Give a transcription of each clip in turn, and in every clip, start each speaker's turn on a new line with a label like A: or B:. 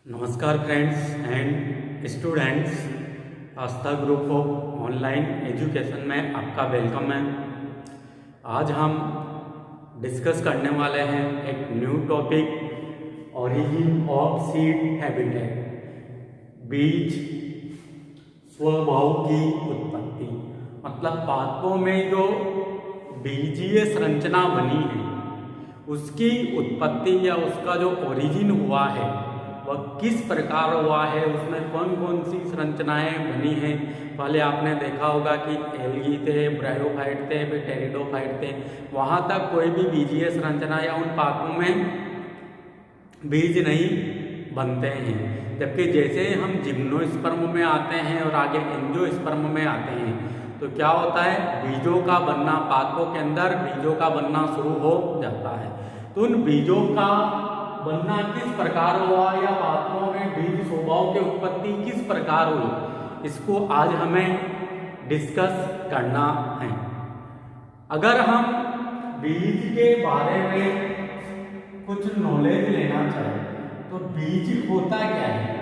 A: नमस्कार friends and students, Aastha group of online education में आपका वेलकम है। आज हम डिस्कस करने वाले हैं एक new topic, origin of seed habitat, बीज स्वभाव की उत्पत्ति। मतलब पादपों में जो बीजीय संरचना बनी है उसकी उत्पत्ति या उसका जो ओरिजिन हुआ है वह किस प्रकार हुआ है, उसमें कौन कौन सी संरचनाएं बनी हैं। पहले आपने देखा होगा कि एल्गी थे, ब्रायोफाइट थे, फिर टेरिडोफाइट थे। वहाँ तक कोई भी बीजीय संरचना या उन पादपों में बीज नहीं बनते हैं। जबकि जैसे हम जिम्नोस्पर्म में आते हैं और आगे एंजियोस्पर्म में आते हैं तो क्या होता है, बीजों का बनना, पादपों के अंदर बीजों का बनना शुरू हो जाता है। तो उन बीजों का बनना किस प्रकार हुआ या पादपों में बीज स्वभाव की उत्पत्ति किस प्रकार हुई, इसको आज हमें डिस्कस करना है। अगर हम बीज के बारे में कुछ नॉलेज लेना चाहें तो बीज होता क्या है,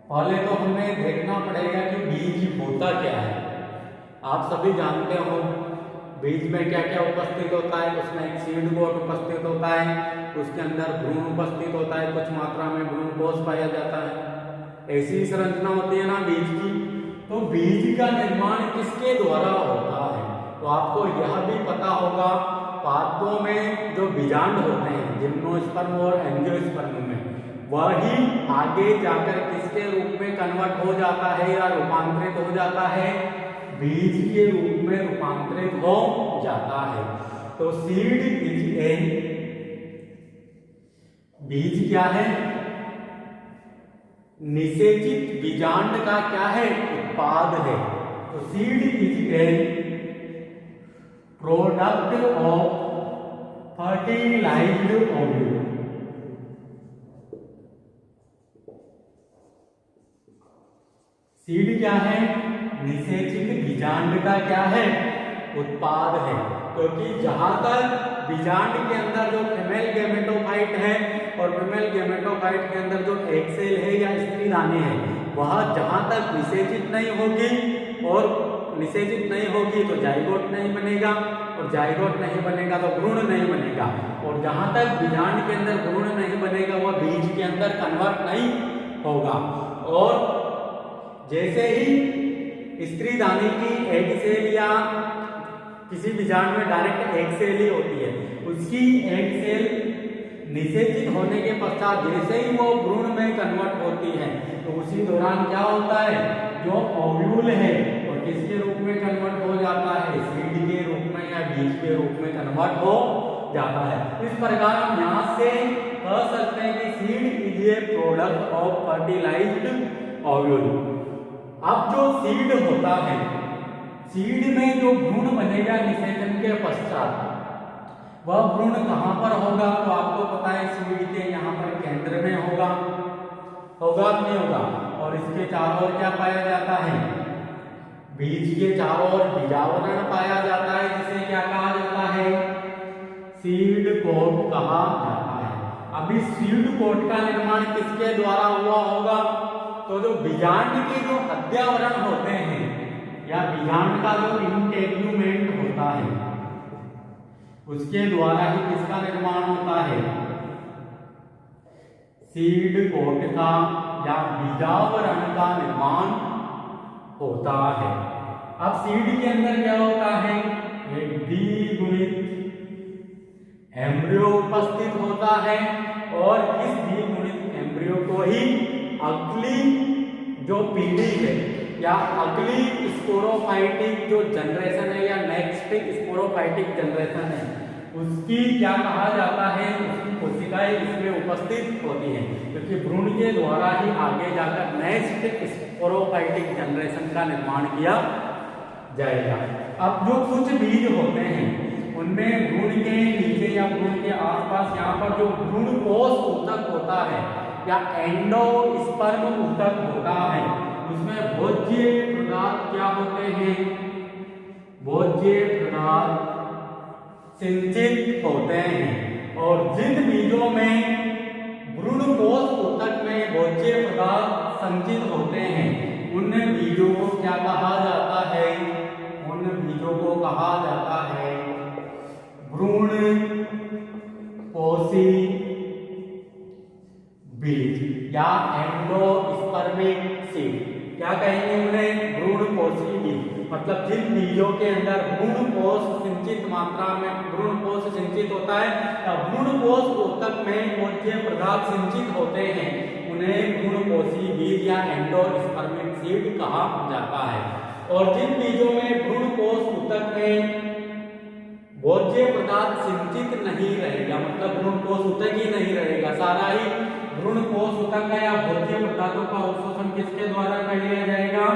A: पहले तो हमें देखना पड़ेगा कि बीज होता क्या है। आप सभी जानते हो बीज में क्या क्या उपस्थित होता है। उसमें एक सीड कोट उपस्थित होता है, उसके अंदर भ्रूण उपस्थित होता है, कुछ मात्रा में भ्रूण कोष पाया जाता है। ऐसी संरचना होती है ना बीज की। तो बीज का निर्माण किसके द्वारा होता है, तो आपको यह भी पता होगा पादपों में जो बीजांड होते हैं जिम्नोस्पर्म और एंजियोस्पर्म में, वही आगे जाकर किसके रूप में कन्वर्ट हो जाता है या रूपांतरित हो जाता है, बीज के रूप में रूपांतरित हो जाता है। तो सीड इज ए, बीज क्या है, निषेचित बीजांड का क्या है, उत्पाद है। तो seed is a product of fertilised ovule. Seed क्या है, निषेचित बीजांड का क्या है, उत्पाद है। क्योंकि जहां तक बीजांड के अंदर जो फीमेल गैमेटोफाइट है और फीमेल गैमेटोफाइट के अंदर जो एग सेल है या स्त्री दाने है, वह जहां तक निषेचित नहीं होगी और निषेचित नहीं होगी तो जाइगोट नहीं बनेगा, और जाइगोट नहीं बनेगा तो भ्रूण नहीं बनेगा, और जहां तक बीजांड के अंदर भ्रूण नहीं बनेगा वह बीज के अंदर कन्वर्ट नहीं होगा। और जैसे ही स्त्री दाने की एग सेल या किसी बीजांड में डायरेक्ट एग सेल ही होती है, उसकी एग सेल निषेचित होने के पश्चात जैसे ही वो भ्रूण में कन्वर्ट होती है तो उसी दौरान क्या होता है, जो ओव्यूल है वो किसके रूप में कन्वर्ट हो जाता है, सीड के रूप में या बीज के रूप में कन्वर्ट हो जाता है। इस प्रकार हम यहाँ से कह सकते हैं कि seed is a product of fertilised ovule. अब जो सीड होता है, सीड में जो भ्रूण बनेगा निषेचन के पश्चात, वह भ्रूण कहां पर होगा, तो आपको पता है सीड के यहाँ पर केंद्र में होगा नहीं होगा। और इसके चारों ओर क्या पाया जाता है, बीज के चारों ओर बीजावरण पाया जाता है, जिसे क्या कहा जाता है, सीड कोट कहा जाता है। अभी सीड कोट का निर्माण किसके द्वारा हुआ होगा, तो जो बीजांड के जो अध्यावरण होते हैं या बीजांड का जो इंटेग्यूमेंट होता है उसके द्वारा ही किसका निर्माण होता है, सीड कोट का या बीजावरण का निर्माण होता है। अब सीड के अंदर क्या होता है, एक द्विगुणित एम्ब्रियो उपस्थित होता है, और इस द्विगुणित एम्ब्रियो को ही अगली जो पीढ़ी है या अगली स्पोरोफाइटिक जो जनरेशन है या नेक्स्ट स्पोरोफाइटिक जनरेशन है उसकी क्या कहा जाता है, उसकी कोशिकाएं इसमें उपस्थित होती हैं, क्योंकि भ्रूण के द्वारा ही आगे जाकर नेक्स्ट स्पोरोफाइटिक जनरेशन का निर्माण किया जाएगा। अब जो कुछ बीज होते हैं उनमें भ्रूण के नीचे या भ्रूण के आसपास यहाँ पर जो भ्रूण कोष ऊतक होता है या एंडोस्पर्म ऊतक होता है, उसमें भोज्य पदार्थ क्या होते हैं, भोज्य पदार्थ सिंचित होते हैं। और जिन बीजों में भ्रूण कोष ऊतक में भोज्य पदार्थ संचित होते हैं उन बीजों को क्या कहा जाता है? उन बीजों को कहा जाता है भ्रूण पोषी बीज या एंडोस्पर्मिक सीड। क्या कहेंगे उन्हें? भ्रूण पोषी बीज। मतलब जिन बीजों के अंदर भ्रूण कोष संचित मात्रा में भ्रूण कोष संचित होता है या भ्रूण कोष ऊतक में भोज्य पदार्थ संचित होते हैं उन्हें भ्रूण पोषी बीज या एंडोस्पर्मिक सीड कहा जाता है। और जिन बीजों में भ्रूण कोष ऊतक में भोज्य पदार्थ संचित नहीं रहेगा, मतलब भ्रूण कोष ऊतक ही नहीं रहेगा, सारा ही भ्रूण कोष ऊतक का या भोज्य पदार्थों का अवशोषण किसके द्वारा कर लिया जाएगा?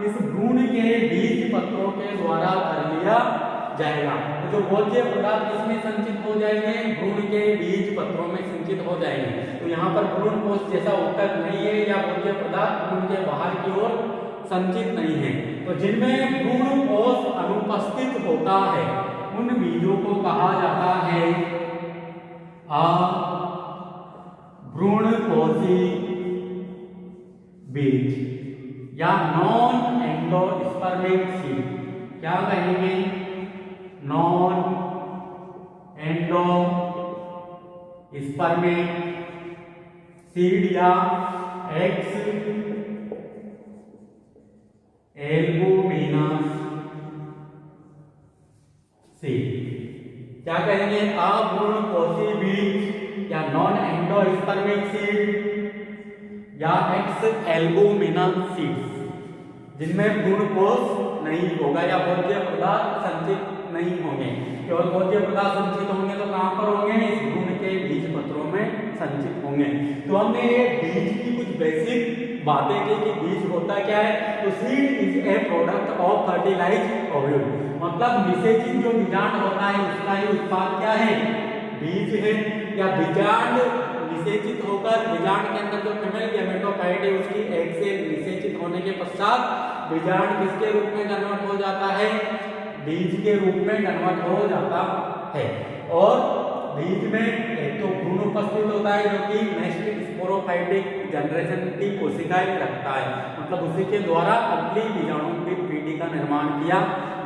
A: इस भ्रूण के बीज पत्रों के द्वारा कर लिया जाएगा। तो जो भोज्य पदार्थ किसमें संचित हो जाएंगे? भ्रूण के बीज पत्रों में संचित हो जाएंगे। तो यहाँ पर भ्रूण कोष जैसा ऊतक नहीं है या भोज्य पदार्थ भ्रूण के बाहर की ओर संचित नहीं है। तो जिनमें भ्रूण कोष अनुपस्थित होता है उन बीजों को कहा जाता है भ्रूण पोषी बीज या नॉन एंडोस्पर्मिक सीड। क्या कहेंगे? नॉन एंडोस्पर्मिक सीड या एक्स एल्बुमिनस सीड। क्या कहेंगे? अभ्रूण पोषी बीज या नॉन एंडोस्पर्मिक सीड या एक्स एल्बुमिनस सीड्स जिनमें भ्रूण कोष नहीं होगा या भोज्य पदार्थ संचित नहीं होंगे। केवल भोज्य पदार्थ संचित होंगे तो कहां पर होंगे? इस भ्रूण के बीज पत्रों में संचित होंगे। तो हमने ये बीज की कुछ बेसिक बातें की कि बीज होता क्या है। तो seed is a product of fertilised ovule, मतलब निषेचित जो बीजांड होता है उसका ही उत्पाद क्या है? बीज है। या बीजांड निषेचित होकर बीजांड के अंदर जो फीमेल गैमेटोफाइट है उसकी एग से निषेचित होने के पश्चात बीजांड किसके रूप में कन्वर्ट हो जाता है? बीज के रूप में कन्वर्ट हो जाता है। और बीज में एक तो भ्रूण उपस्थित होता है जो कि नेक्स्ट स्पोरोफाइटिक जनरेशन की कोशिकाएं रखता है, मतलब उसी के द्वारा अगली बीजाणु की पीढ़ी का निर्माण किया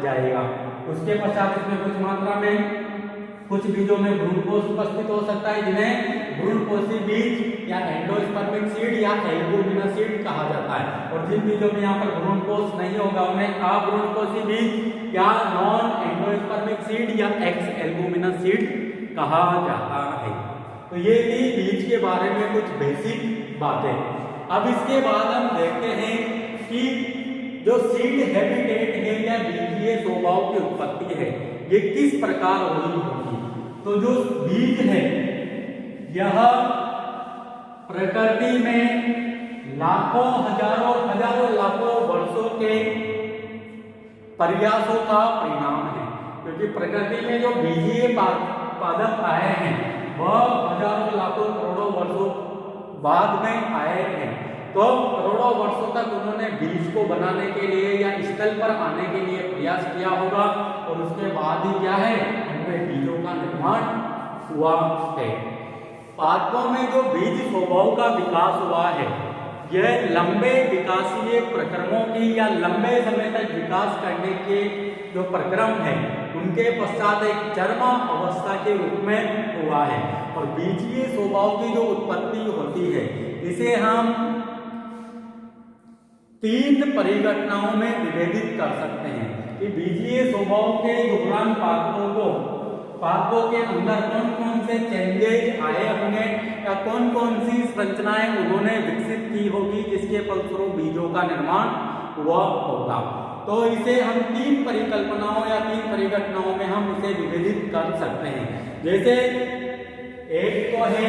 A: जाएगा। उसके पश्चात इसमें कुछ मात्रा में कुछ बीजों में भ्रूण कोष उपस्थित हो सकता है जिन्हें भ्रूण पोषी बीज या एंडोस्पर्मिक सीड या एल्बुमिनस सीड कहा जाता है। और जिन बीजों में यहाँ पर भ्रूण कोष नहीं होगा उन्हें अभ्रूण पोषी बीज या नॉन एंडोस्पर्मिक सीड या एक्स एल्बुमिनस सीड कहा जाता है। तो ये थी बीज के बारे में कुछ बेसिक बातें। अब इसके बाद हम देखते हैं कि जो सीड हैबिटेट है या बीजीय स्वभाव की उत्पत्ति है ये किस प्रकार हुई होगी। तो जो बीज है यह प्रकृति में लाखों हजारों लाखों वर्षों के प्रयासों का परिणाम है, क्योंकि प्रकृति में जो बीजीय पादप आए हैं वह हजारों लाखों करोड़ों वर्षों बाद में आए हैं। तो करोड़ों वर्षों तक उन्होंने बीज को बनाने के लिए या स्थल पर आने के लिए प्रयास किया होगा और उसके बाद ही क्या है उनमें बीजों का निर्माण हुआ है। पादपों में जो बीज स्वभाव का विकास हुआ है यह लंबे विकासीय प्रक्रमों की या लंबे समय तक विकास करने के जो प्रक्रम है उनके पश्चात एक चरम अवस्था के रूप में हुआ है। और बीजीय स्वभाव की जो उत्पत्ति होती है इसे हम 3 परिघटनाओं में विभेदित कर सकते हैं कि बीजीय स्वभाव के दौरान पादपों के अंदर कौन कौन से चेंजेज आए होंगे या कौन कौन सी संरचनाएं उन्होंने विकसित की होगी जिसके फलस्वरूप बीजों का निर्माण हुआ होगा। तो इसे हम 3 परिकल्पनाओं या 3 परिघटनाओं में हम इसे विभेदित कर सकते हैं। जैसे एक तो है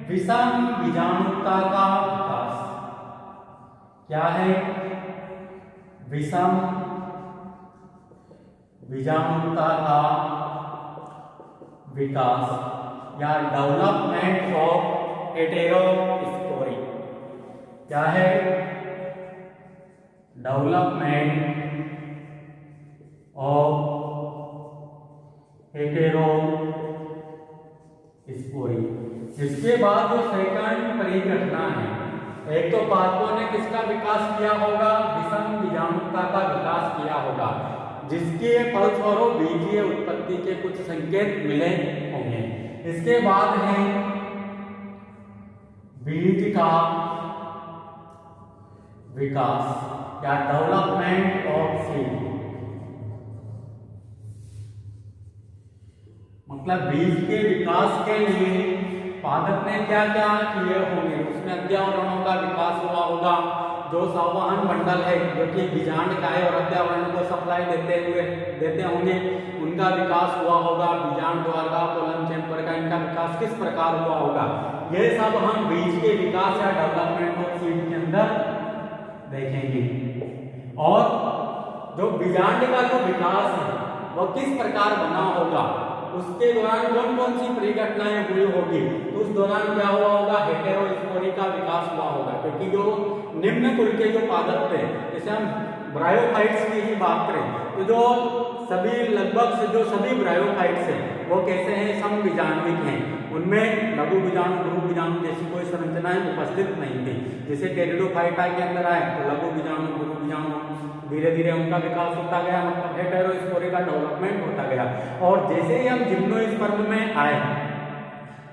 A: विषम बीजाणुता का विकास। क्या है? विषम बीजाणुता का विकास या डेवलपमेंट ऑफ हेटेरोस्पोरी। क्या है? Development of heterospory. इसके बाद जो सेकंड परिघटना है एक तो पादपों ने किसका विकास किया होगा, विषम बीजाणुता का विकास किया होगा, जिसके फलस्वरूप बीजीय उत्पत्ति के कुछ संकेत मिले होंगे। इसके बाद है बीज का विकास या डेवलपमेंट ऑफ सीड, मतलब बीज के विकास के लिए पादप ने क्या क्या किए होंगे, उसमें अध्यावरणों का विकास हुआ होगा, जो संवहन मंडल है जो कि बीजांडकाय और अध्यावरण को सप्लाई देते होंगे, उनका विकास हुआ होगा, बीजांड द्वारा कोलन चैम्बर का इनका विकास किस प्रकार हुआ होगा, ये सब हम बीज के विकास या डेवलपमेंट ऑफ सीड के अंदर देखेंगे। और जो बीजांड का जो विकास है वह किस प्रकार बना होगा, उसके दौरान कौन कौन सी परिघटनाएं हुई होगी, तो उस दौरान क्या हुआ होगा, हेटेरोस्पोरी का विकास हुआ होगा, क्योंकि जो निम्न कुल के जो पादप थे, जैसे हम ब्रायोफाइट्स की ही बात करें तो जो सभी लगभग से जो सभी ब्रायोफाइट्स हैं वो कैसे हैं, समबीजाण्विक हैं, उनमें लघु बीजाणु गुरु बीजाणु जैसी कोई संरचनाएं उपस्थित नहीं थी। जैसे टेरिडोफाइटा के अंदर आए तो लघु बीजाणु गुरु बीजाणु धीरे धीरे उनका विकास होता गया, मतलब हेटेरोस्पोरी का डेवलपमेंट होता गया। और जैसे ही हम जिम्नोस्पर्म में आए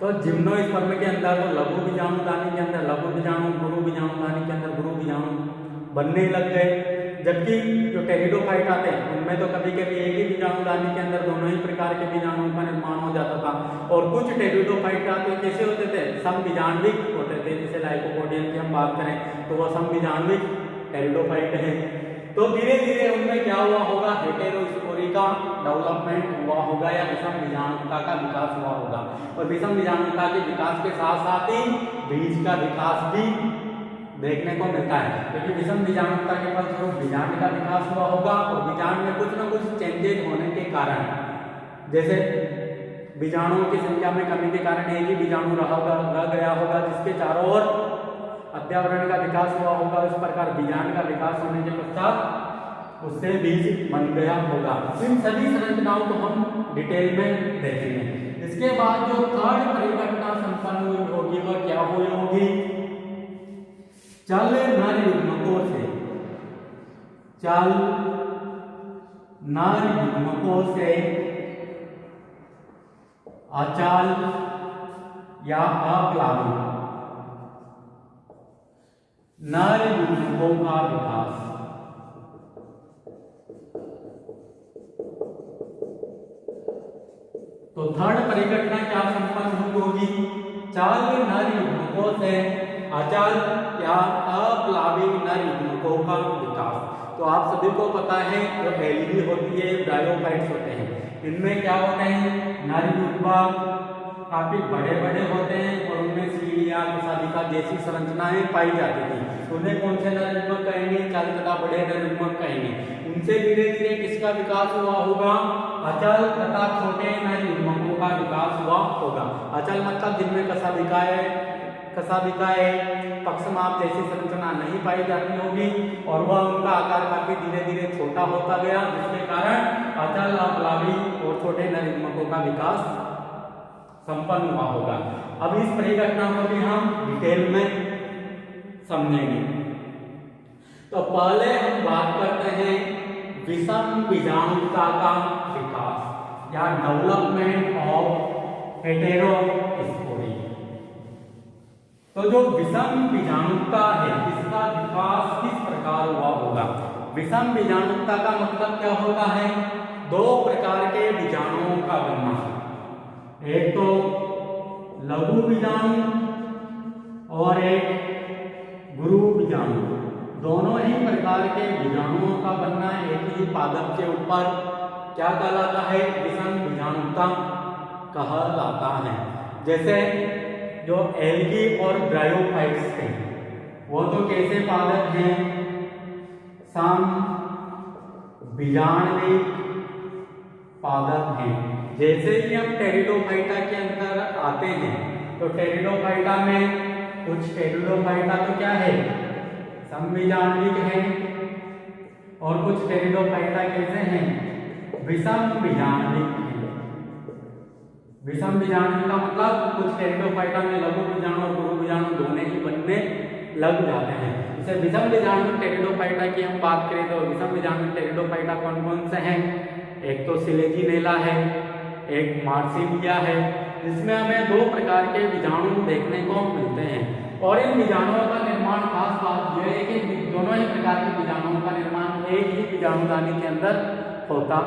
A: तो जिम्नोस्पर्म के अंदर तो लघु बीजाणु दानी के अंदर लघु बीजाणु, गुरु बीजाणु दानी के अंदर गुरु बीजाणु बनने लग गए, जबकि जो टेरिडोफाइट आते हैं उनमें तो कभी कभी एक ही बीजाणु दानी के अंदर दोनों ही प्रकार के बीजाणुओं का निर्माण हो जाता था। और कुछ टेरिडोफाइट आते कैसे होते थे, समबीजाण्विक होते थे, जैसे लाइकोपोडियम की हम बात करें तो वह समबीजाण्विक टेरिडोफाइट है। तो धीरे धीरे उनमें क्या हुआ होगा, हेटेरोस्पोरी का डेवलपमेंट हुआ होगा या विषम बीजाणुता का विकास हुआ होगा। और विषम बीजाणुता के विकास के साथ साथ ही बीज का विकास भी देखने को मिलता है, क्योंकि विषम बीजाणुता के फलस्वरूप बीजांड का विकास हुआ होगा और बीजांड में कुछ न कुछ चेंजेज होने के कारण, जैसे बीजाणुओं की संख्या में कमी के कारण एक ही बीजाणु रह गया होगा जिसके चारों ओर अध्यावरण का विकास हुआ होगा, इस प्रकार बीजांड का विकास होने के पश्चात उससे बीज बन गया होगा। इन सभी संरचनाओं को हम डिटेल में देखेंगे। इसके बाद जो थर्ड परिघटना संपन्न हुई होगी वह क्या हुई होगी, चल नर युग्मकों से, चल नर युग्मकों से अचल या अप्लावी नर युग्मकों का विकास। तो थर्ड परिघटना क्या संपन्न हुई होगी, चल नर युग्मकों से अचल या अप्लावी नर युग्मकों का विकास। तो आप सभी को पता है जो एलगी होती है, ब्रायोफाइट्स होते हैं, इनमें क्या होते हैं, नर युग्मक काफी बड़े बड़े होते हैं और उनमें सीढ़ियां कोशिका जैसी संरचनाएं पाई जाती थी। उन्हें कौन से नर युग्मक कहेंगे, चल तथा बड़े नर युग्मक कहेंगे। उनसे धीरे धीरे किसका विकास हुआ होगा, अचल तथा छोटे नर युग्मकों का विकास हुआ होगा। अचल मतलब जिनमें कशाभिकाएं पक्षमाप जैसी संरचना नहीं पाई जाती होगी और वह उनका आकार काफी धीरे धीरे छोटा होता गया, जिसके कारण अचल अप्लावी और छोटे नर युग्मकों का विकास संपन्न हुआ होगा। अब इस परिघटना को भी हम डिटेल में समझेंगे। तो पहले हम बात करते हैं विषम बीजाणुता का विकास या डेवलपमेंट ऑफ हेटेरोस्पोरी। तो जो विषम बीजाणुता है इसका विकास किस प्रकार हुआ होगा। विषम बीजाणुता का मतलब क्या होता है, दो प्रकार के बीजाणुओं का बनना, एक तो लघु बीजाणु और एक गुरु बीजाणु। दोनों ही प्रकार के बीजाणुओं का बनना एक ही पादप के ऊपर क्या कहलाता है, विषम बीजाणुता कहलाता है। जैसे जो एल्गी और ब्रायोफाइट्स थे वो तो कैसे पादप हैं, सम बीजाण्विक पादप हैं। जैसे ही हम टेरिडोफाइटा के अंदर आते हैं तो टेरिडोफाइटा में कुछ टेरिडोफाइटा तो क्या है, समबीजाण्विक है और कुछ टेरिडोफाइटा कैसे हैं, विषम बीजाण्विक है। विषम बीजाणु का मतलब कुछ टेरिडोफाइटा में लघु बीजाणु और गुरु बीजाणु दोनों ही बनने लग जाते हैं। जैसे विषम बीजाणु टेरिडोफाइटा की हम बात करें तो विषम बीजाणु टेरिडोफाइटा कौन कौन से हैं? एक तो सिलेजिनेला है, एक मार्सिलिया है, जिसमें हमें 2 प्रकार के बीजाणु देखने को मिलते हैं। और इन बीजाणुओं का निर्माण खास बात यह है कि दोनों ही प्रकार के बीजाणुओं का निर्माण एक ही बीजाणुदानी के अंदर होता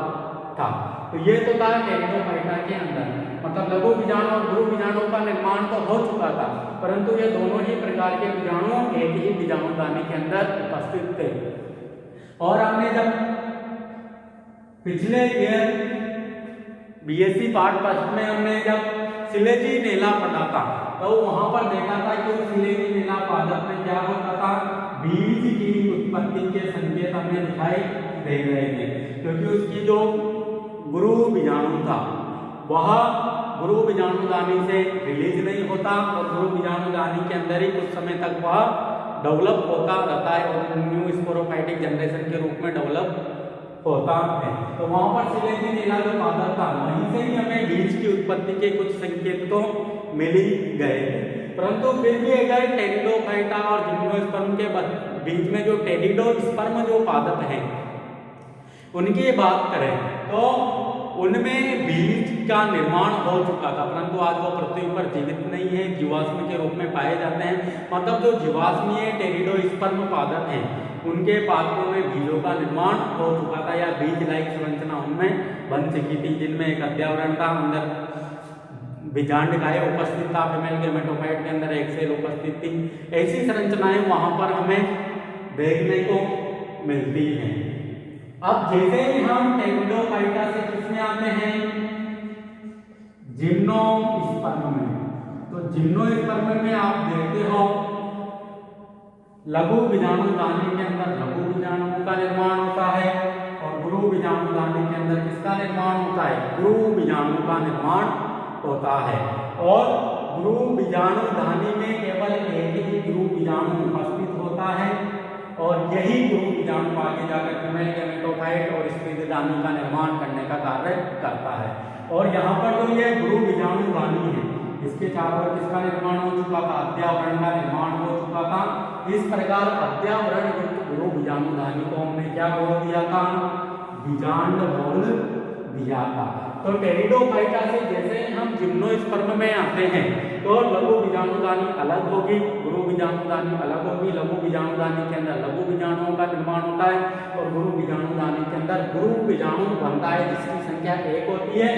A: था। तो ये तो था टेरिडोफाइटा के अंदर, मतलब लघु बीजाणु और गुरु बीजाणु का निर्माण तो हो चुका था, परंतु ये दोनों ही प्रकार के बीजाणु एक ही बीजाणुदानी के अंदर उपस्थित थे। और हमने जब पिछले ईयर बीएससी पार्ट फर्स्ट में हमने जब सिलेजिनेला पढ़ा था, तो वहां पर देखा था कि उस सिलेजिनेला पादप में क्या होता था, बीज की उत्पत्ति के संकेत हमें दिखाई दे रहे थे, क्योंकि उसकी जो गुरु बीजाणु था वह गुरु बीजाणुदानी से रिलीज नहीं होता और गुरु बीजाणुदानी के अंदर ही कुछ समय तक वह डेवलप होता रहता है और न्यू स्पोरोफाइटिक जनरेशन के रूप में डेवलप होता है। तो वहां पर सिलेजिनेला जो पादप था वहीं से ही हमें बीज की उत्पत्ति के कुछ संकेत तो मिल ही गए थे, परंतु फिर भी अगर टेरिडोफाइटा और जिम्नोस्पर्म के बीच में जो टेरिडोस्पर्म जो पादप हैं उनकी बात करें तो उनमें बीज का निर्माण हो चुका था, परंतु आज वो पृथ्वी पर जीवित नहीं है, जीवाश्म के रूप में पाए जाते हैं। मतलब जो जीवाश्मीय टेरिडोस्पर्म पादप हैं उनके पादपों में बीजों का निर्माण हो चुका था या बीज लाइक संरचना उनमें बन चुकी थी, जिनमें एक अध्यावरण था, अंदर बीजांडकाय उपस्थित था, फीमेल गेमेटोफाइट के अंदर एक सेल उपस्थित थी। ऐसी संरचनाएं वहां पर हमें देखने को मिलती हैं। अब जैसे ही हम टेरिडोफाइटा से किसमें आते हैं, जिम्नोस्पर्म में, तो जिम्नोस्पर्म में आप देखते हो लघु बीजाणुदानी के अंदर लघु बीजाणुओं का निर्माण होता है और गुरु बीजाणुदानी के अंदर किसका निर्माण होता है, गुरु बीजाणु का निर्माण होता है। और गुरु बीजाणुदानी में केवल एक ही गुरु बीजाणु उपस्थित होता है और यही गुरु बीजाणु आगे जाकर फीमेल गेमेटोफाइट और स्त्रीदानी का निर्माण करने का कार्य करता है। और यहाँ पर जो ये गुरु बीजाणुदानी है इसके चारों ओर किसका निर्माण हो चुका था, अध्यावरण का निर्माण हो चुका था। इस प्रकार अध्यावरण युक्त गुरु बीजाणुदानी को हमने क्या बोल दिया था, बीजांड बोल दिया था। तो टेरिडोफाइटा से जैसे हम जिम्नोस्पर्म में आते हैं तो लघु बीजाणुदानी अलग होगी, गुरु बीजाणुदानी अलग होगी। लघु बीजाणुदानी के अंदर लघु बीजाणुओं का निर्माण होता है और गुरु बीजाणुदानी के अंदर गुरु बीजाणु बनता है जिसकी संख्या 1 होती है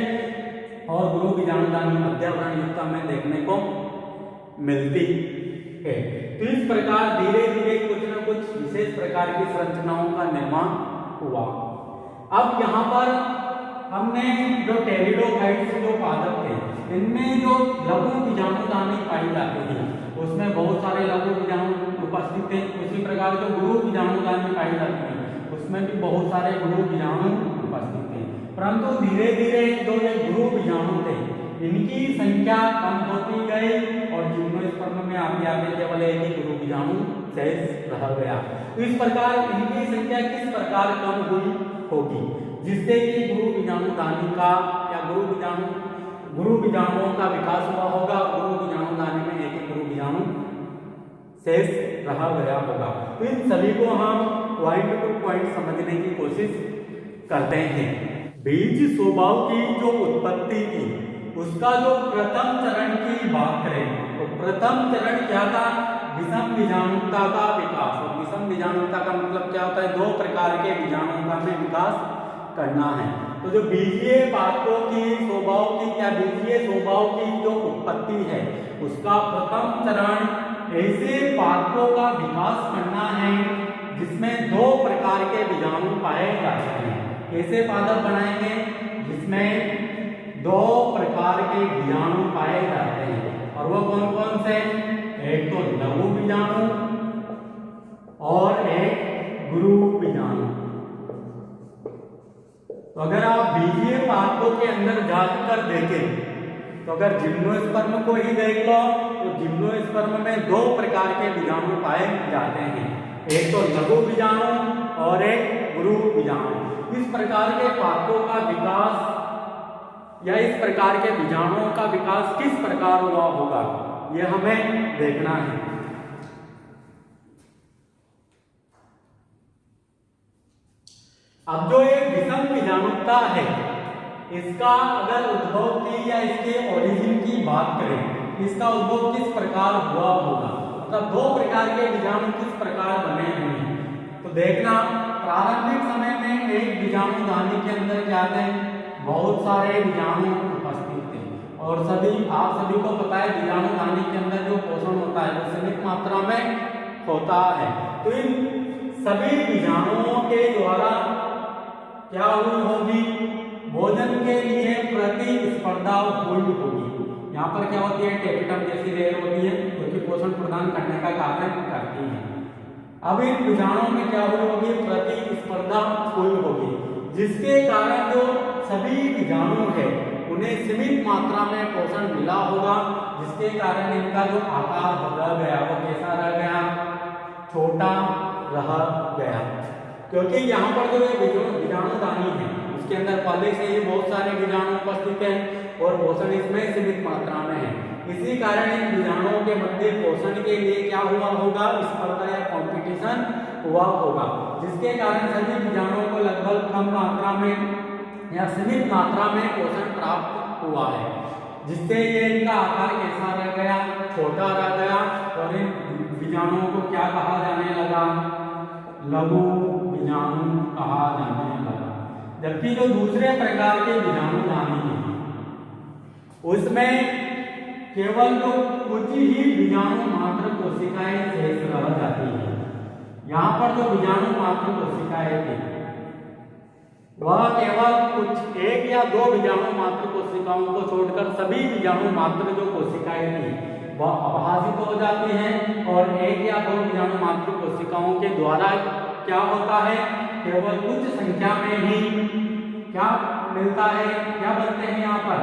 A: और गुरु बीजाणुदानी अध्यावरण युक्त में देखने को मिलती है। तो इस प्रकार धीरे धीरे कुछ न कुछ विशेष प्रकार की संरचनाओं का निर्माण हुआ। अब यहाँ पर हमने जो टेरिडोफाइट्स जो पादप थे इनमें जो लघु बीजाणुदानी पाई जाती थी उसमें बहुत सारे लघु बीजाणु उपस्थित थे। उसी प्रकार जो गुरु बीजाणुदानी पाई जाती थी उसमें भी बहुत सारे गुरु बीजाणु उपस्थित थे, परंतु धीरे धीरे जो ये गुरु बीजाणु थे इनकी संख्या कम होती गई और जिम्नोस्पर्म में आते आते केवल एक ही गुरु बीजाणु शेष रह गया। तो इस प्रकार इनकी संख्या किस प्रकार कम हुई होगी जिससे कि गुरु बीजाणुदानी का या गुरु बीजाणुओं का विकास हुआ होगा। गुरु बीजाणुदानी में एक ही गुरु बीजाणु शेष रह गया होगा। तो इन सभी को हम पॉइंट टू पॉइंट समझने की कोशिश करते हैं। बीज स्वभाव की जो उत्पत्ति थी उसका जो प्रथम चरण की बात करें तो प्रथम चरण क्या था, विषम बीजाणुता का विकास। और विषम बीजाणुता का मतलब क्या होता है, 2 प्रकार के बीजाणुता में विकास करना है। तो जो बीजीय पादपों की स्वभाव की या बीजीय स्वभाव की जो उत्पत्ति है उसका प्रथम चरण ऐसे पादपों का विकास करना है जिसमें 2 प्रकार के बीजाणु पाए जाते हैं। ऐसे पादप बनाएंगे जिसमें 2 प्रकार के बीजाणु पाए जाते हैं और वो कौन कौन से, एक तो लघु बीजाणु और एक गुरु बीजाणु। तो अगर आप बीजीय पादपों के अंदर जाकर देखें तो अगर जिम्नोस्पर्म को ही देख लो तो जिम्नोस्पर्म में 2 प्रकार के बीजाणु पाए जाते हैं, एक तो लघु बीजाणु और एक गुरु बीजाणु। इस प्रकार के पादपों का विकास या इस प्रकार के बीजाणुओं का विकास किस प्रकार हुआ होगा यह हमें देखना है। अब जो एक विषम बीजाणुता है, इसका अगर उद्भव की या इसके ओरिजिन की बात करें, इसका उद्भव किस प्रकार हुआ होगा, मतलब दो प्रकार के बीजाणु किस प्रकार बने होंगे। तो देखना, प्रारंभिक समय में एक बीजाणु दानी के अंदर क्या थे, बहुत सारे बीजाणु उपस्थित थे और आप सभी को पता है बीजाणु दानी के अंदर जो पोषण होता है वो सीमित मात्रा में होता है। तो इन सभी बीजाणुओं के द्वारा क्या हुई होगी, भोजन के लिए प्रतिस्पर्धा हुई होगी। यहाँ पर क्या होती है, टेपिटम जैसी लेयर होती है जो कि पोषण प्रदान करने का कार्य करती है। अब इन बीजाणुओं में क्या हुई होगी, प्रतिस्पर्धा हुई होगी, जिसके कारण जो सभी बीजाणु है उन्हें सीमित मात्रा में पोषण मिला होगा, जिसके कारण इनका जो आकार रह गया वो कैसा रह गया, छोटा रह गया। क्योंकि यहाँ पर जो बीजाणु दानी है उसके अंदर पहले से ही बहुत सारे बीजाणु उपस्थित हैं और पोषण इसमें सीमित मात्रा में है। इसी कारण इन बीजाणुओं के मध्य पोषण के लिए क्या हुआ होगा, स्पर्धा या कंपटीशन हुआ होगा, जिसके कारण सभी बीजाणुओं को लगभग कम मात्रा में या सीमित मात्रा में पोषण प्राप्त हुआ है, जिससे ये इनका आकार कैसा रह गया, छोटा रह गया और इन बीजाणुओं को क्या कहा जाने लगा, लघु बीजाणु कहा जाने लगा। जबकि जो दूसरे प्रकार के बीजाणु दानी हैं उसमें केवल जो कुछ ही बीजाणु मात्र कोशिकाएं शेष रह जाती है। यहाँ पर जो बीजाणु मात्र कोशिकाएं थी वह केवल कुछ एक या दो बीजाणु मात्र कोशिकाओं को छोड़कर सभी बीजाणु मात्र जो कोशिकाएं थी वह अपहासित हो जाती हैं और एक या दो बीजाणु मात्र कोशिकाओं के द्वारा क्या होता है, केवल कुछ संख्या में ही क्या मिलता है, क्या बनते हैं, यहाँ पर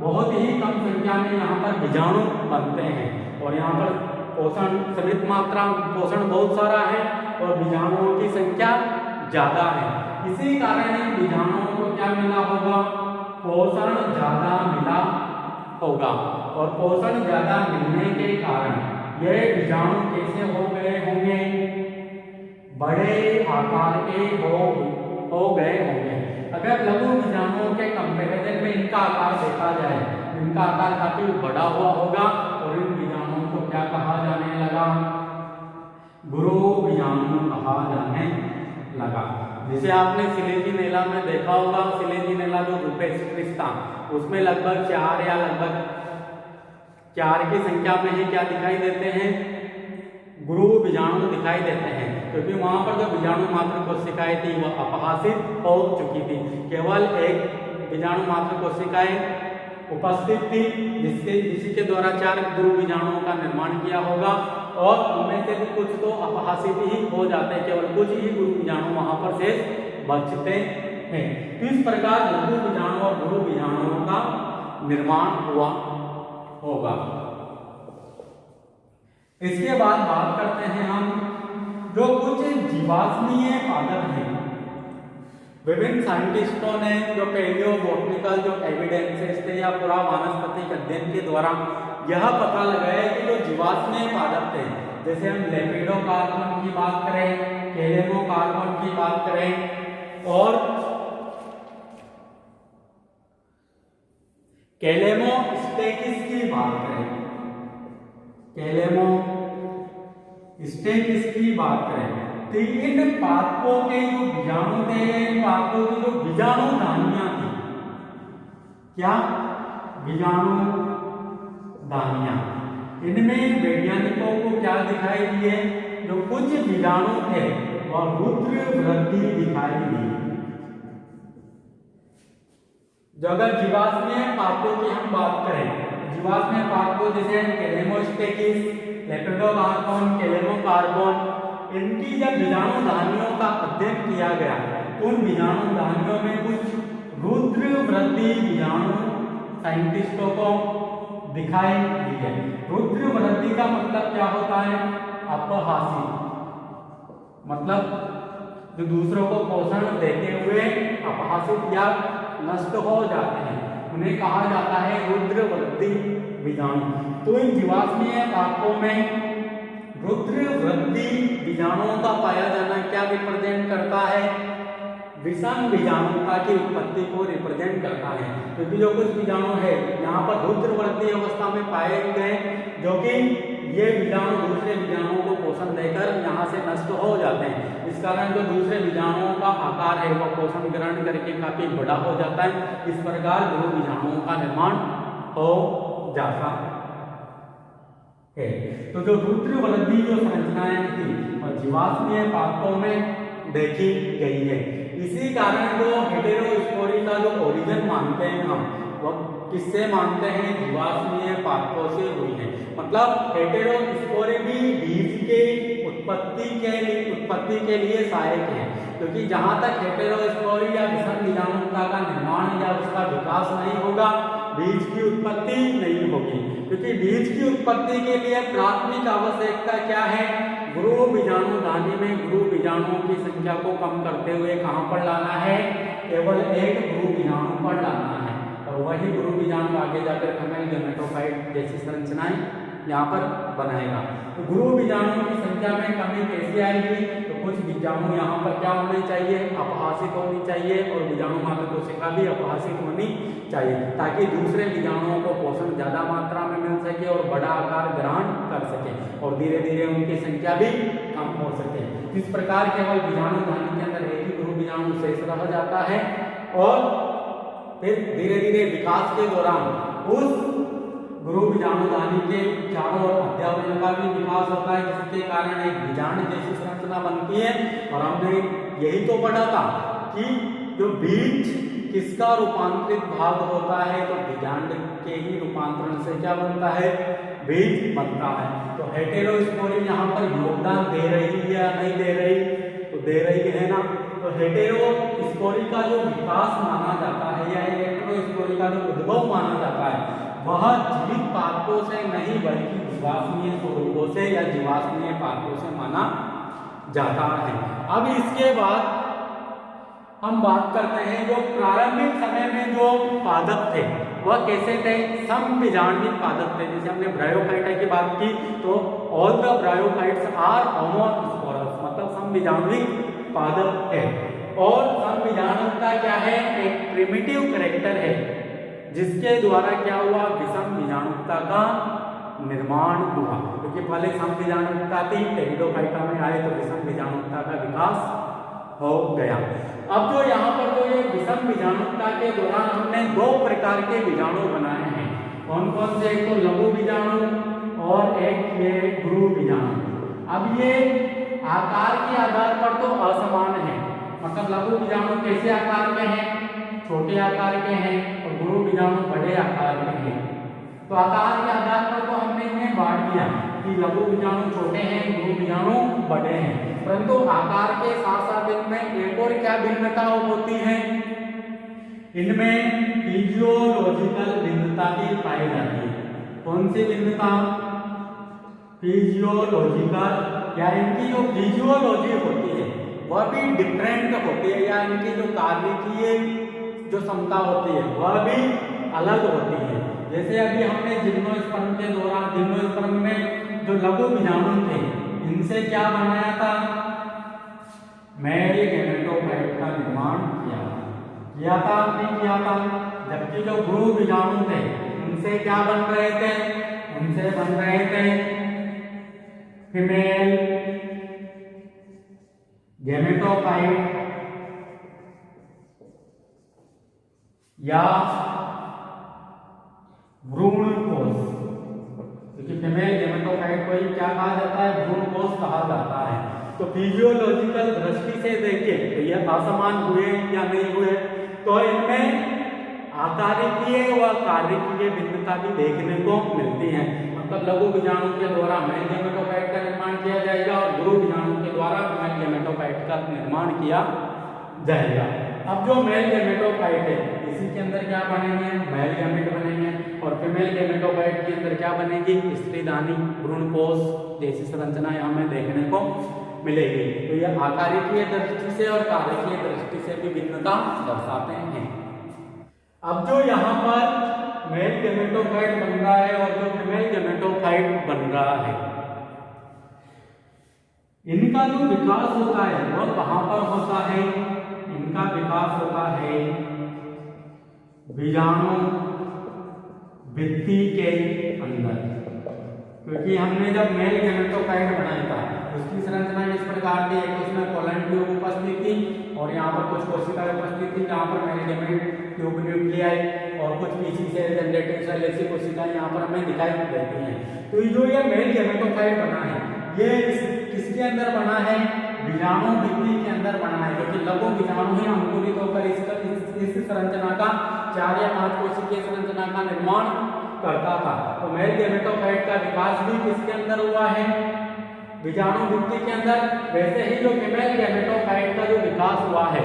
A: बहुत ही कम संख्या में यहाँ पर बीजाणु बनते हैं और यहाँ पर पोषण सीमित मात्रा, पोषण बहुत सारा है और बीजाणुओं की संख्या ज्यादा है। इसी कारण इन बीजाणुओं को क्या मिला होगा, पोषण ज्यादा मिला होगा और पोषण ज्यादा मिलने के कारण ये बीजाणु कैसे हो गए होंगे, बड़े आकार के हो गए होंगे। अगर लघु बीजाणुओं के कंपैरिजन में इनका आकार देखा जाए, इनका आकार काफी बड़ा हुआ होगा और इन बीजाणुओं को क्या कहा जाने लगा, गुरु बीजाणु कहा जाने लगा। जिसे आपने सिलेजिनेला में देखा होगा, सिलेजिनेला जो रूपेस्ट्रिस था उसमें लगभग 4 या लगभग 4 की संख्या में ही क्या दिखाई देते हैं, गुरु बीजाणु दिखाई देते हैं, क्योंकि वहां पर जो बीजाणु मात्र कोशिकाएं थी वह अपहासित हो चुकी थी। केवल एक बीजाणु मात्र कोशिकाएं उपस्थित थी जिसी के द्वारा 4 गुरु बीजाणुओं का निर्माण किया होगा और उनमें से भी कुछ तो अपहासित ही हो जाते हैं, केवल कुछ ही गुरु बीजाणु वहां पर शेष बचते हैं। तो इस प्रकार लघु बीजाणु और गुरु बीजाणुओं का निर्माण हुआ होगा। इसके बाद बात करते हैं हम जो कुछ जीवाश्मीय पादप हैं। विभिन्न साइंटिस्टों ने जो पैलियोबोटनिकल जो एविडेंसेस थे या पूरा वानस्पतिक अध्ययन के द्वारा यह पता लगाया कि जो जीवाश्मीय पादप थे, जैसे हम लेपिडोकार्बन की बात करें, केलेमोकार्बन की बात करें और केलेमोस्टेकिस की बात करें, केलेमोस्टेकिस की बात करें, तो इन पादपों के जो बीजाणु थे, इन पादपों की जो बीजाणु दानियां थी, क्या बीजाणु दानियां, इनमें वैज्ञानिकों को क्या दिखाई दिए, जो कुछ बीजाणु थे वह रुद्र वृद्धि दिखाई दी। जो अगर जीवाश्मीय पादपों की हम बात करें, जीवाश्मीय पादपों जैसे केलेमोस्टेकिस, लेपिडोकार्बन, केलेमोकार्बन, इनकी जब बीजाणु दानियों का अध्ययन किया गया, उन बीजाणु दानियों में कुछ रुद्र वृद्धि बीजाणु साइंटिस्टों को दिखाई दी है। रुद्र वृद्धि का मतलब क्या होता है, अपहासी, मतलब जो दूसरों को पोषण देते हुए अपहासित या नष्ट हो जाते हैं, उन्हें कहा जाता है रुद्र वृद्धि बीजाणु। तो इन जीवाश्मीय पादपों में रुद्र वृद्धि बीजाणुओं का पाया जाना क्या रिप्रेजेंट करता है, विषम बीजाणुता की उत्पत्ति को रिप्रेजेंट करता है, क्योंकि जो कुछ बीजाणु है यहाँ पर रुद्रवर्ती अवस्था में पाए गए, जो कि ये बीजाणु दूसरे बीजाणुओं को पोषण देकर यहाँ से नष्ट हो जाते हैं। इस कारण जो दूसरे बीजाणुओं का आकार है वह पोषण ग्रहण करके काफी बड़ा हो जाता है। इस प्रकार गुरु बीजाणुओं का निर्माण हो जाता है। तो जो रुद्रवर्ती जो संरचनाएं थी और जीवाश्मीय पादपों में देखी गई है। इसी कारण जो हेटेरोस्पोरी का जो ओरिजिन मानते हैं हम, वह किससे मानते हैं? जीवाश्मीय पादपों से हुई है। मतलब हेटेरोस्पोरी भी बीज के उत्पत्ति के लिए सहायक है, क्योंकि जहां तक हेटेरोस्पोरी या विषम बीजाणुता का निर्माण या उसका विकास नहीं होगा, बीज की उत्पत्ति नहीं होगी। क्योंकि बीज की उत्पत्ति के लिए प्राथमिक आवश्यकता क्या है? गुरु बीजाणु दानी में गुरु बीजाणुओं की संख्या को कम करते हुए कहां पर लाना है? केवल एक गुरु बीजाणु पर लाना है, और वही गुरु बीजाणु आगे जाकर फीमेल गैमेटोफाइट जैसी संरचनाएं यहाँ पर बनाएगा। तो गुरु बीजाणुओं की संख्या में कमी कैसे आएगी? तो कुछ बीजाणु यहाँ पर क्या होने चाहिए? अपहासित होनी चाहिए, और बीजाणु मात्र कोशिका भी अपहासित होनी चाहिए, ताकि दूसरे बीजाणुओं को पोषण ज्यादा मात्रा में मिल सके और बड़ा आकार ग्रहण कर सके, और धीरे धीरे उनकी संख्या भी कम हो सके। इस प्रकार केवल बीजाणु दानी के अंदर एक ही गुरु बीजाणु शेष रह जाता है, और फिर धीरे धीरे विकास के दौरान उस गुरु बीजाणुदानी के चारों ओर अध्यावरण का भी विकास होता है, जिसके कारण एक बीजांड जैसी संरचना बनती है। और हमने यही तो पढ़ा था कि जो बीज किसका रूपांतरित भाग होता है, तो बीजांड के ही रूपांतरण से क्या बनता है? बीज बनता है। तो हेटेरोस्पोरी यहाँ पर योगदान दे रही है या नहीं दे रही? तो दे रही है ना। तो हेटेरोस्पोरी का जो विकास माना जाता है या हेटेरोस्पोरी का जो उद्भव माना जाता है, वह जीवित पादपों से नहीं बल्कि जीवाश्मीय स्वरूपों से या जीवाश्मीय पादपों से माना जाता है। अब इसके बाद हम बात करते हैं जो प्रारंभिक समय में जो पादप थे वह कैसे थे? समबीजाण्विक पादप थे। जैसे हमने ब्रायोफाइटा की बात की, तो all the bryophytes are homosporous, मतलब समबीजाण्विक पादप है। और समबीजाणुता क्या है? एक प्रिमिटिव कैरेक्टर है, जिसके द्वारा क्या हुआ? विषम बीजाणुता का निर्माण हुआ। क्योंकि पहले समबीजाणुता थी, टेरिडोफाइटा में आए तो विषम बीजाणुता का विकास हो गया। अब जो यहाँ पर जो ये विषम बीजाणुता के दौरान हमने दो प्रकार के बीजाणु बनाए हैं। कौन कौन से? एक तो लघु बीजाणु और एक ये गुरु बीजाणु। अब ये आकार के आधार पर तो असमान है, मतलब लघु बीजाणु कैसे आकार के हैं? छोटे आकार के हैं, और गुरु बीजाणु बड़े आकार के हैं। तो आकार के आधार पर तो हमने इन्हें बांट दिया कि लघु बीजाणु छोटे हैं, गुरु बीजाणु बड़े हैं। परंतु आकार के साथ साथ इनमें एक और क्या भिन्नता होती है? इनमें फिजियोलॉजिकल भिन्नता भी पाई जाती है। कौन सी भिन्नता? फिजियोलॉजिकल, या इनकी जो फिजियोलॉजी होती है वह भी डिफरेंट होती है, या इनकी जो कार्य जो क्षमता होती है वह भी अलग होती है। जैसे अभी हमने जिम्नोस्पर्म के दौरान, जिम्नोस्पर्म में जो लघु बीजाणु थे इनसे क्या बनाया था? मेल गैमेटोफाइट का निर्माण किया था आपने किया था। जबकि जो गुरु बीजाणु थे उनसे क्या बन रहे थे? उनसे बन रहे थे फीमेल गैमेटोफाइट या भ्रूण कोष। क्योंकि फीमेल गैमेटोफाइट को ही क्या कहा जाता है? भ्रूण कोष कहा जाता है। तो फिजियोलॉजिकल दृष्टि से देखें तो यह असमान हुए या नहीं हुए, तो इनमें आकारिकीय व कार्यकीय भिन्नता भी देखने को मिलती है। मतलब लघु बीजाणु के द्वारा मेल गैमेटोफाइट का निर्माण किया जाएगा, और गुरु बीजाणु के द्वारा फीमेल गैमेटोफाइट का निर्माण किया जाएगा। अब जो मेल गैमेटोफाइट है इसी के अंदर क्या बनेंगे? मेल गैमेट बनेंगे, और फीमेल गैमेटोफाइट के अंदर क्या बनेगी? स्त्रीदानी भ्रूण कोष जैसी संरचनाएं हमें देखने को मिलेगी। तो यह आकारिकीय दृष्टि से और कार्यकीय दृष्टि से भी भिन्नता दर्शाते हैं। अब जो यहाँ पर मेल गैमेटोफाइट बन रहा है और जो फीमेल गैमेटोफाइट बन रहा है, इनका जो विकास होता है वह कहाँ पर होता है? इनका विकास होता है बीजाणु भित्ति के अंदर। क्योंकि हमने जब मेल गेमेटोफाइट बनाया था उसकी संरचना इस प्रकार थी, एक उसमें कोलन ट्यूब उपस्थित थी और यहाँ पर कुछ कोशिकाएं उपस्थित थी जहाँ पर मेल गेमेट ट्यूब न्यूक्लियाई और कुछ पीसी सेल, जनरेटिंग सेल ऐसी कोशिकाएं यहाँ पर हमें दिखाई देती हैं। तो जो ये मेल गेमेटोफाइट बना है ये किसके अंदर बना है? बीजाणु भित्ति के अंदर बना है, क्योंकि लघु बीजाणु ही अंकुरित होकर इस संरचना का 4 या 5 कोशिकीय संरचना का निर्माण करता था। तो मेल गेमेटोफाइट का विकास भी किसके अंदर हुआ है? बीजाणु भित्ति के अंदर। वैसे ही जो फीमेल गेमेटोफाइट का जो विकास हुआ है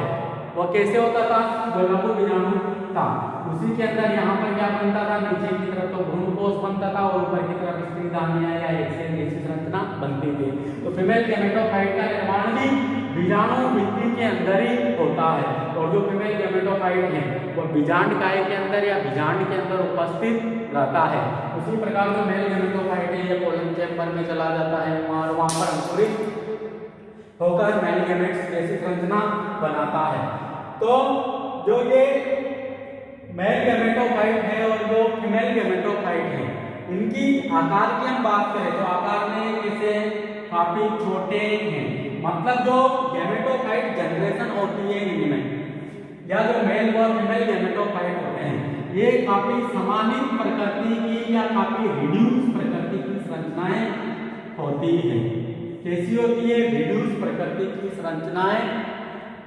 A: वह कैसे होता था? जो लघु बीजाणु था उसी के अंदर यहाँ पर क्या बनता था? नीचे की तरफ तो भ्रूणकोश बनता था और ऊपर की तरफ स्त्रीधान्या या एक सेल जैसी संरचना बनती थी। तो फीमेल गेमेटोफाइट का निर्माण भी बीजाणु भित्ति के अंदर ही होता है। और जो फीमेल गेमेटोफाइट है वह बीजांड काय के अंदर या बीजांड के अंदर उपस्थित रहता है। उसी प्रकार जो मेल गेमेटोफाइट है ये कोलन चैम्बर में चला जाता है और वहां पर अंकुरित होकर मेल गेमेट्स जैसी संरचना बनाता है। तो जो ये मेल गेमेटोफाइट है और जो फीमेल गेमेटोफाइट है इनकी आकार की हम बात करें तो आकार में जैसे काफी छोटे हैं। मतलब जो गेमेटोफाइट जनरेशन होती है इनमें या जो मेल व फीमेल गेमेटोफाइट होते हैं ये काफी समानित प्रकृति की या काफी रिड्यूस प्रकृति की संरचनाएं होती हैं। कैसी होती है? रिड्यूस प्रकृति की संरचनाएं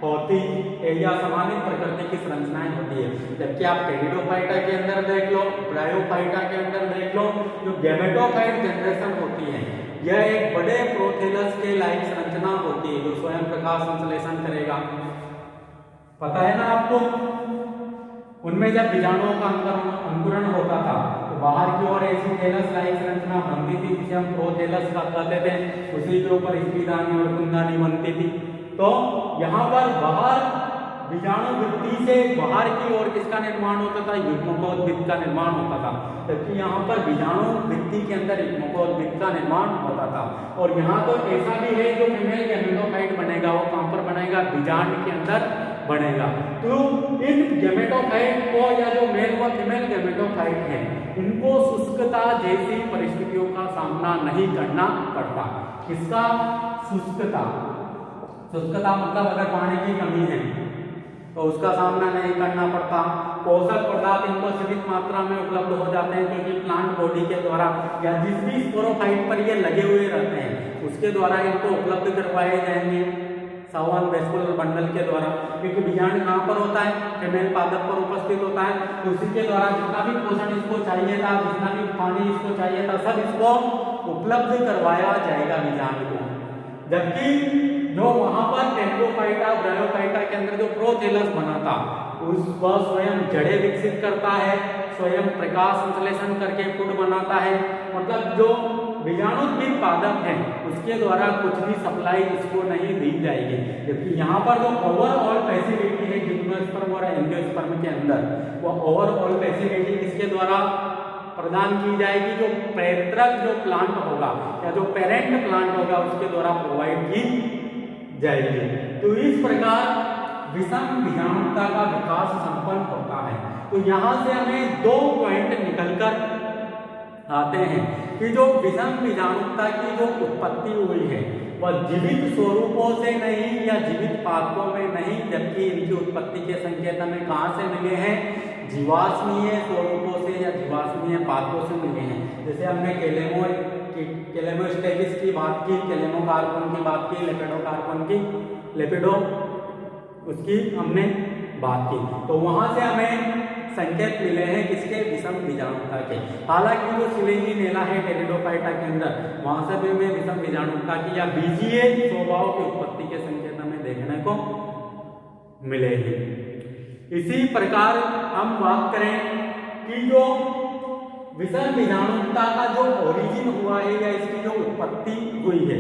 A: होती है या समानित प्रकृति की संरचनाएं होती है। जबकि आप टेरिडोफाइटा के अंदर देख लो, ब्रायोफाइटा के अंदर देख लो, जो गेमेटोफाइट जनरेशन होती है यह एक बड़े प्रोथेलस के लाइक संरचना होती है जो स्वयं प्रकाश संश्लेषण करेगा। पता है ना आपको? उनमें जब बीजाणुओं का अंकुरण होता था तो बाहर की ओर ऐसी थैलस लाइक संरचना बनती थी जिसे हम प्रोथेलस कहते थे। उसी के ऊपर स्त्रीधानी और कुंदानी बनती थी। तो यहाँ पर बाहर बीजाणु भित्ति से बाहर की ओर किसका निर्माण होता था? युग्मकोद्भिद का निर्माण होता था। जबकि यहाँ पर बीजाणु भित्ति के अंदर युग्मकोद्भिद का निर्माण होता था। और यहाँ तो ऐसा भी है जो फीमेल गेमेटोफाइट बनेगा वो कहाँ पर बनेगा? बीजांड के अंदर बनेगा। तो इन गेमेटोफाइट को या जो मेल व फीमेल गेमेटोफाइट है इनको शुष्कता जैसी परिस्थितियों का सामना नहीं करना पड़ता। किसका? शुष्कता। शुष्कता मतलब अगर पानी की कमी है तो उसका सामना नहीं करना पड़ता। पोषक पदार्थ इनको सीमित मात्रा में उपलब्ध हो जाते हैं क्योंकि प्लांट बॉडी के द्वारा या जिस भी स्पोरोफाइट पर ये लगे हुए रहते हैं उसके द्वारा इनको उपलब्ध करवाए जाएंगे सावन वेस्कुलर बंडल के द्वारा। क्योंकि बीजांड कहाँ पर होता है? फीमेल पादप पर उपस्थित होता है। तो उसी के द्वारा जितना भी पोषण इसको चाहिए था, जितना भी पानी इसको चाहिए था, सब इसको उपलब्ध करवाया जाएगा बीजांड को। जबकि जो वहां पर टेरिडोफाइटा ब्रायोफाइटा के अंदर जो प्रोथेलस बना था उस वह स्वयं जड़ें विकसित करता है, स्वयं प्रकाश संश्लेषण करके फूड बनाता है। मतलब जो बीजाणुद्भिद पादप है उसके द्वारा कुछ भी सप्लाई इसको नहीं दी जाएगी। जबकि यहाँ पर जो ओवरऑल पैसिविटी है जिम्नोस्पर्म और एंजियोस्पर्म के अंदर वह ओवरऑल पैसिविटी किसके द्वारा प्रदान की जाएगी? जो पैतृक जो प्लांट होगा या जो पेरेंट प्लांट होगा उसके द्वारा प्रोवाइड की जाएगी। तो इस प्रकार विषम बीजाणुता का विकास संपन्न होता है। तो यहाँ से हमें 2 पॉइंट निकलकर आते हैं कि जो विषम बीजाणुता की जो उत्पत्ति हुई है वह जीवित स्वरूपों से नहीं या जीवित पादपों में नहीं, जबकि इनकी उत्पत्ति के संकेत हमें कहाँ से मिले हैं? जीवाश्मीय स्वरूपों से या जीवाश्मीय पादपों से मिले हैं। जैसे हमने केलेमोस्टेगिस की बात की, केलेमोकार्पन की बात की, लेपिडोकार्पन की, लेपिडो उसकी हमने बात की। तो वहां से हमें संकेत मिले हैं किसके? विषम बीजाणुता के। हालांकि जो सिलेजिनेला है टेरिडोफाइटा के अंदर वहां से भी हमें विषम बीजाणुता की या बीजीय स्वभाव की उत्पत्ति के संकेत हमें देखने को मिले हैं। इसी प्रकार हम बात करें कि जो विषम बीजाणुता का जो ओरिजिन हुआ है या इसकी जो उत्पत्ति हुई है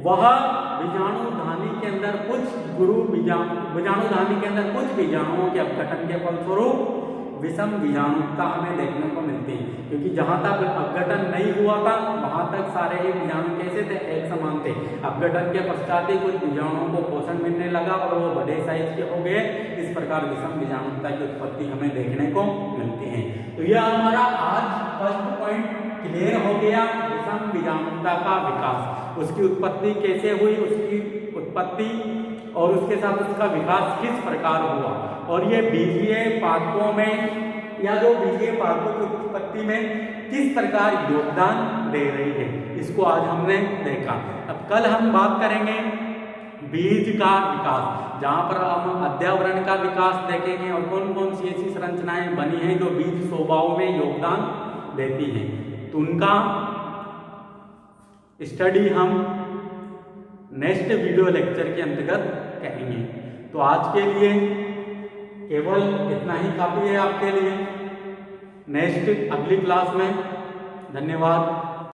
A: वह बीजाणुधानी के अंदर कुछ बीजाणुधानी के अंदर कुछ बीजाणुओं के अपघटन के फलस्वरूप विषम बीजाणुता हमें देखने को मिलती है, क्योंकि जहाँ तक अपघटन नहीं हुआ था वहाँ तक सारे ही बीजाणु कैसे थे, एक समान थे। अपघटन के पश्चात ही कुछ बीजाणुओं को पोषण मिलने लगा और वो बड़े साइज के हो गए। इस प्रकार विषम बीजाणुता की उत्पत्ति हमें देखने को मिलती है। तो यह हमारा आज फर्स्ट पॉइंट क्लियर हो गया, विषम बीजाणुता का विकास, उसकी उत्पत्ति कैसे हुई, उसकी उत्पत्ति और उसके साथ उसका विकास किस प्रकार हुआ, और ये बीजीय पादपों में या जो बीजीय पादपों की उत्पत्ति में किस प्रकार योगदान दे रही है, इसको आज हमने देखा। अब कल हम बात करेंगे बीज का विकास, जहाँ पर हम अध्यावरण का विकास देखेंगे और कौन कौन सी ऐसी संरचनाएं बनी हैं जो बीज स्वभाव में योगदान देती हैं, तो उनका स्टडी हम नेक्स्ट वीडियो लेक्चर के अंतर्गत करेंगे। तो आज के लिए केवल इतना ही काफी है आपके लिए। नेक्स्ट अगली क्लास में, धन्यवाद।